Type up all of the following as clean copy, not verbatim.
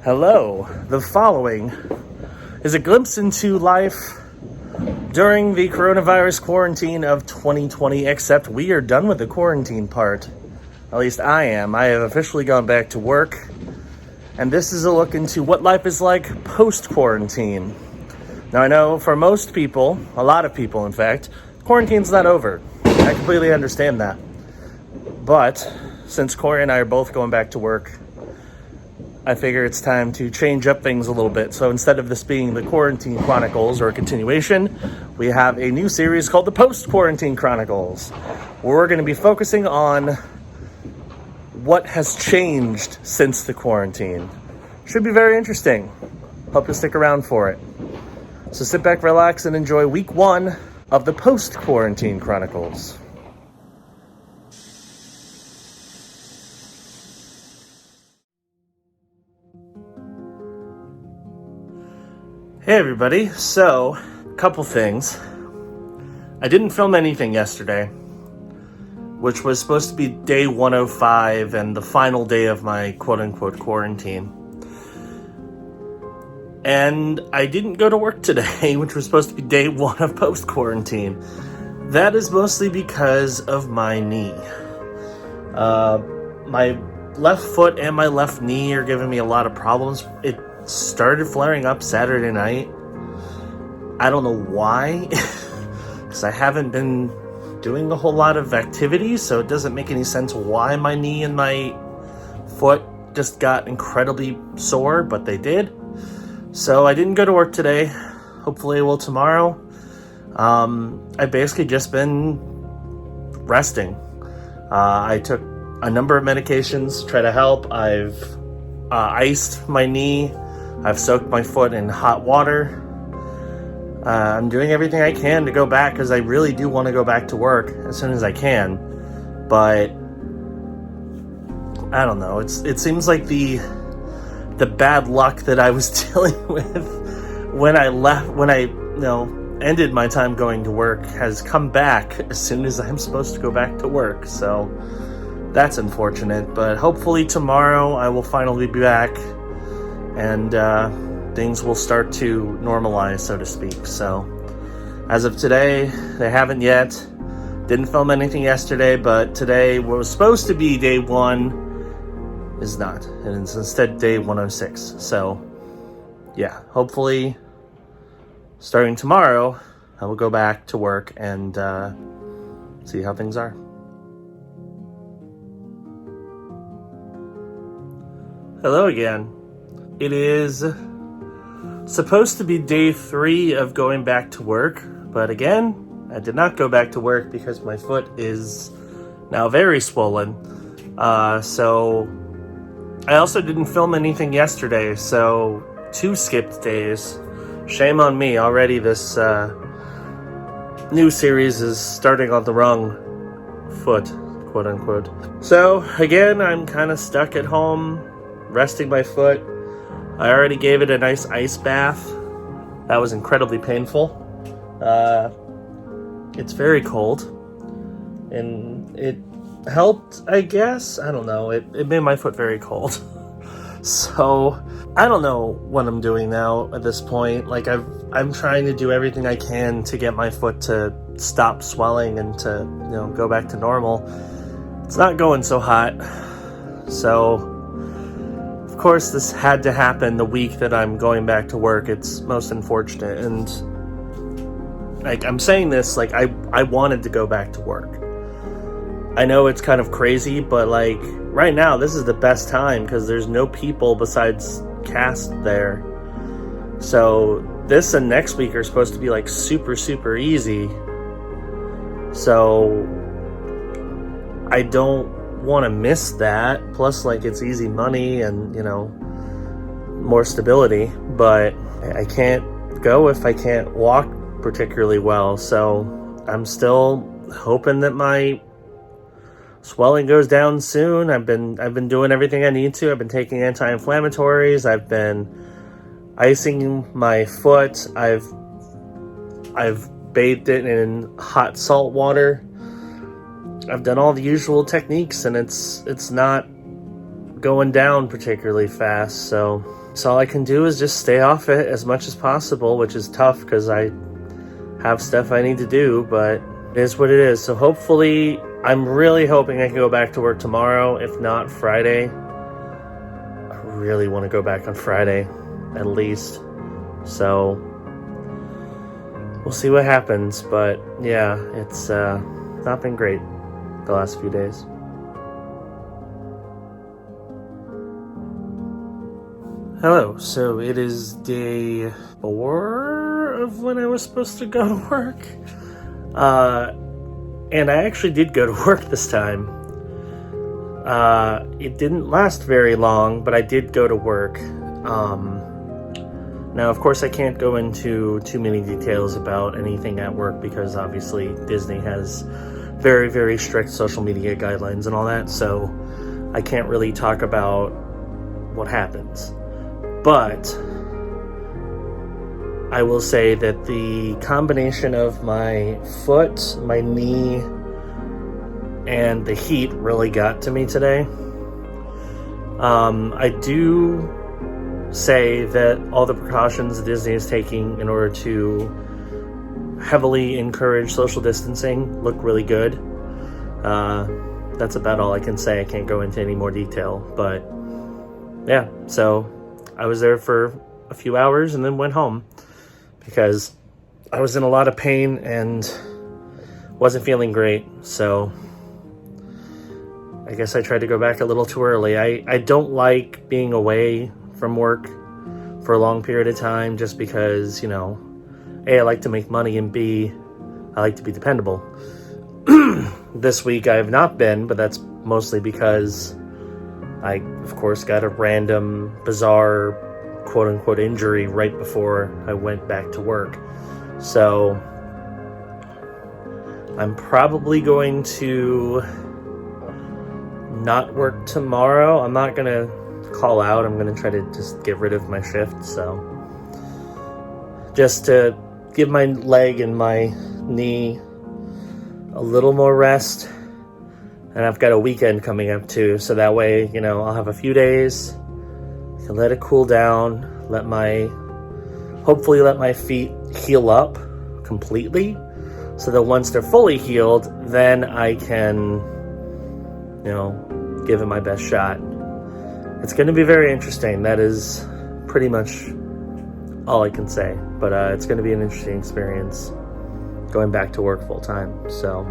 Hello. The following is a glimpse into life during the coronavirus quarantine of 2020, except we are done with the quarantine part. At least I am. I have officially gone back to work, and this is a look into what life is like post-quarantine. Now, I know for most people, a lot of people in fact, quarantine's not over. I completely understand that. But since Corey and I are both going back to work, I figure it's time to change up things a little bit. So instead of this being the Quarantine Chronicles or a continuation, we have a new series called the Post Quarantine Chronicles, where we're going to be focusing on what has changed since the quarantine. Should be very interesting. Hope you'll stick around for it. So sit back, relax, and enjoy week 1 of the Post Quarantine Chronicles. Hey everybody, so a couple things. I didn't film anything yesterday, which was supposed to be day 105 and the final day of my quote-unquote quarantine. And I didn't go to work today, which was supposed to be day 1 of post-quarantine. That is mostly because of my knee. My left foot and my left knee are giving me a lot of problems. It started flaring up Saturday night. I don't know why, because I haven't been doing a whole lot of activity, so it doesn't make any sense why my knee and my foot just got incredibly sore, but they did. So I didn't go to work today. Hopefully I will tomorrow. I've basically just been resting. I took a number of medications to try to help. I've iced my knee. I've soaked my foot in hot water. I'm doing everything I can to go back because I really do want to go back to work as soon as I can. But I don't know. It seems like the bad luck that I was dealing with when I ended my time going to work has come back as soon as I'm supposed to go back to work. So that's unfortunate. But hopefully tomorrow I will finally be back and things will start to normalize, so to speak. So as of today, they haven't yet. Didn't film anything yesterday, but today, what was supposed to be day 1 is not. And it's instead day 106. So yeah, hopefully starting tomorrow, I will go back to work and see how things are. Hello again. It is supposed to be day 3 of going back to work, but again, I did not go back to work because my foot is now very swollen. So I also didn't film anything yesterday, so 2 skipped days. Shame on me. Already this new series is starting on the wrong foot, quote unquote. So again, I'm kind of stuck at home, resting my foot. I already gave it a nice ice bath. That was incredibly painful. It's very cold, and it helped, I guess. I don't know. It made my foot very cold. So I don't know what I'm doing now at this point. Like I'm trying to do everything I can to get my foot to stop swelling and to go back to normal. It's not going so hot. So of course, this had to happen the week that I'm going back to work. It's most unfortunate. And like I'm saying this, like I wanted to go back to work. I know it's kind of crazy, but like right now, this is the best time because there's no people besides cast there. So this and next week are supposed to be like super, super easy. So I don't want to miss that. Plus, like, it's easy money and more stability, but I can't go if I can't walk particularly well. So I'm still hoping that my swelling goes down soon. I've been doing everything I need to. I've been taking anti-inflammatories. I've been icing my foot. I've bathed it in hot salt water. I've done all the usual techniques, and it's not going down particularly fast. So So all I can do is just stay off it as much as possible, which is tough because I have stuff I need to do, but it is what it is. So hopefully, I'm really hoping I can go back to work tomorrow, if not Friday. I really want to go back on Friday, at least. So we'll see what happens, but yeah, it's not been great the last few days. Hello, so it is day 4 of when I was supposed to go to work. And I actually did go to work this time. It didn't last very long, but I did go to work. Now, of course, I can't go into too many details about anything at work because obviously Disney has very, very strict social media guidelines and all that, so I can't really talk about what happens. But I will say that the combination of my foot, my knee, and the heat really got to me today. I do say that all the precautions Disney is taking in order to heavily encourage social distancing look really good. That's about all I can say. I can't go into any more detail, but yeah, so I was there for a few hours and then went home because I was in a lot of pain and wasn't feeling great. So I guess I tried to go back a little too early. I don't like being away from work for a long period of time just because, you know, A, I like to make money, and B, I like to be dependable. This week I have not been, but that's mostly because I, of course, got a random, bizarre, quote-unquote injury right before I went back to work. So I'm probably going to not work tomorrow. I'm not going to call out. I'm going to try to just get rid of my shift. So just to give my leg and my knee a little more rest. And I've got a weekend coming up too, so that way, you know, I'll have a few days, can let it cool down, hopefully let my feet heal up completely, so that once they're fully healed, then I can, you know, give it my best shot. It's going to be very interesting. That is pretty much all I can say, but it's going to be an interesting experience going back to work full time, so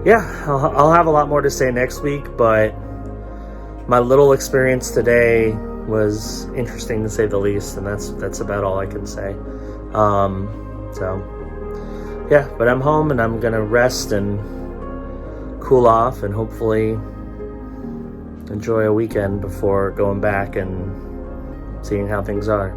yeah, I'll have a lot more to say next week, but my little experience today was interesting to say the least, and that's about all I can say. So yeah, but I'm home and I'm gonna rest and cool off and hopefully enjoy a weekend before going back and seeing how things are.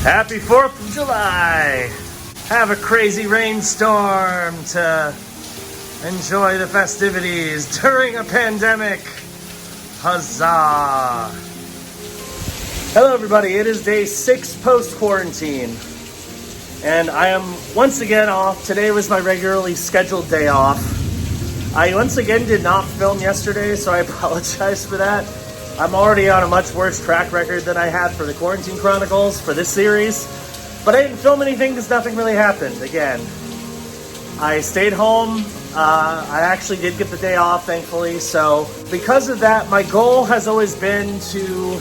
Happy 4th of July! Have a crazy rainstorm to enjoy the festivities during a pandemic. Huzzah! Hello everybody, it is day 6 post-quarantine. And I am once again off. Today was my regularly scheduled day off. I once again did not film yesterday, so I apologize for that. I'm already on a much worse track record than I had for the Quarantine Chronicles for this series. But I didn't film anything because nothing really happened. Again, I stayed home. I actually did get the day off, thankfully. So because of that, my goal has always been to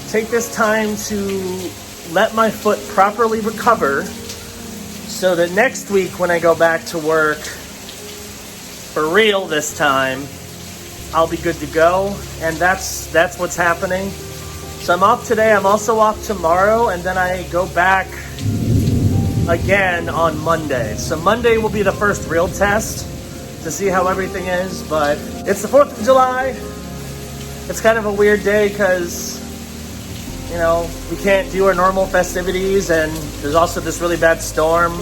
take this time to let my foot properly recover so that next week when I go back to work, for real this time, I'll be good to go, and that's what's happening. So I'm off today. I'm also off tomorrow, and then I go back again on Monday. So Monday will be the first real test to see how everything is, but it's the 4th of July. It's kind of a weird day because, you know, we can't do our normal festivities, and there's also this really bad storm.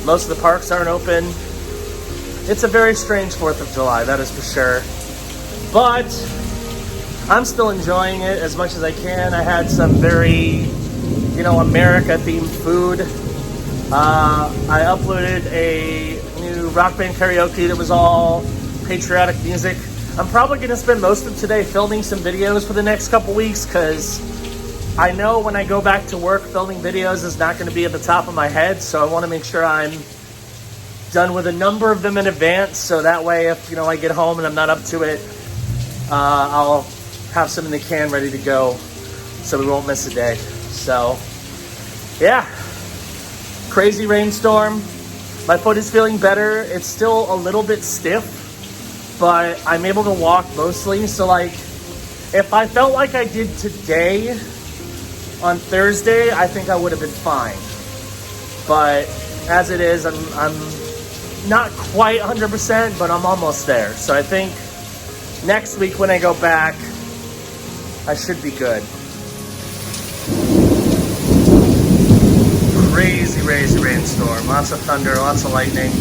Most of the parks aren't open. It's a very strange 4th of July, that is for sure. But I'm still enjoying it as much as I can. I had some very, America-themed food I uploaded a new rock band karaoke that was all patriotic music. I'm probably going to spend most of today filming some videos for the next couple weeks, because I know when I go back to work, filming videos is not going to be at the top of my head, so I want to make sure I'm done with a number of them in advance, so that way if I get home and I'm not up to it, I'll have some in the can ready to go, so we won't miss a day. So yeah, crazy rainstorm. My foot is feeling better. It's still a little bit stiff, but I'm able to walk mostly. So like, if I felt like I did today on Thursday, I think I would have been fine. But as it is, I'm not quite 100%, but I'm almost there. So I think next week when I go back, I should be good. Crazy rainstorm. Lots of thunder, lots of lightning.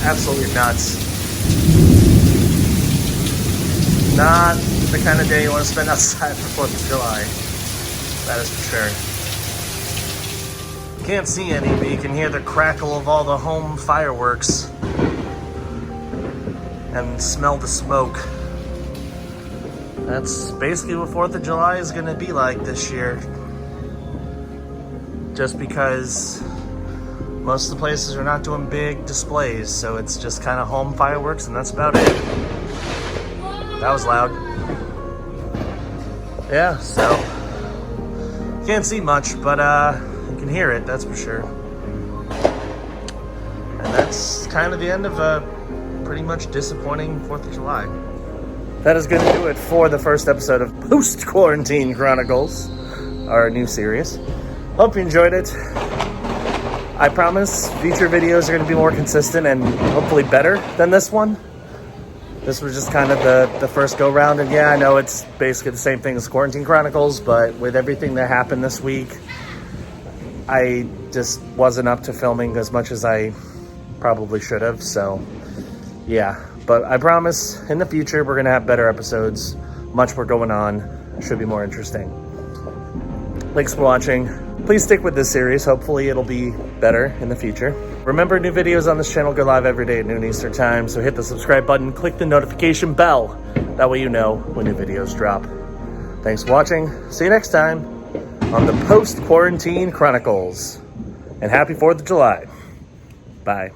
Absolutely nuts. Not the kind of day you want to spend outside for 4th of July. That is for sure. Can't see any, but you can hear the crackle of all the home fireworks and smell the smoke. That's basically what 4th of July is going to be like this year. Just because most of the places are not doing big displays, so it's just kind of home fireworks, and that's about it. That was loud. Yeah, so can't see much, but you can hear it, that's for sure. And that's kind of the end of a pretty much disappointing 4th of July. That is going to do it for the first episode of Post Quarantine Chronicles, our new series. Hope you enjoyed it. I promise future videos are going to be more consistent and hopefully better than this one. This was just kind of the first go round, and yeah, I know it's basically the same thing as Quarantine Chronicles, but with everything that happened this week, I just wasn't up to filming as much as I probably should have, so yeah. But I promise in the future we're going to have better episodes, much more going on, should be more interesting. Thanks for watching. Please stick with this series, hopefully it'll be better in the future. Remember, new videos on this channel go live every day at noon Eastern time, so hit the subscribe button, click the notification bell, that way you know when new videos drop. Thanks for watching, see you next time on the Post Quarantine Chronicles, and happy 4th of July. Bye.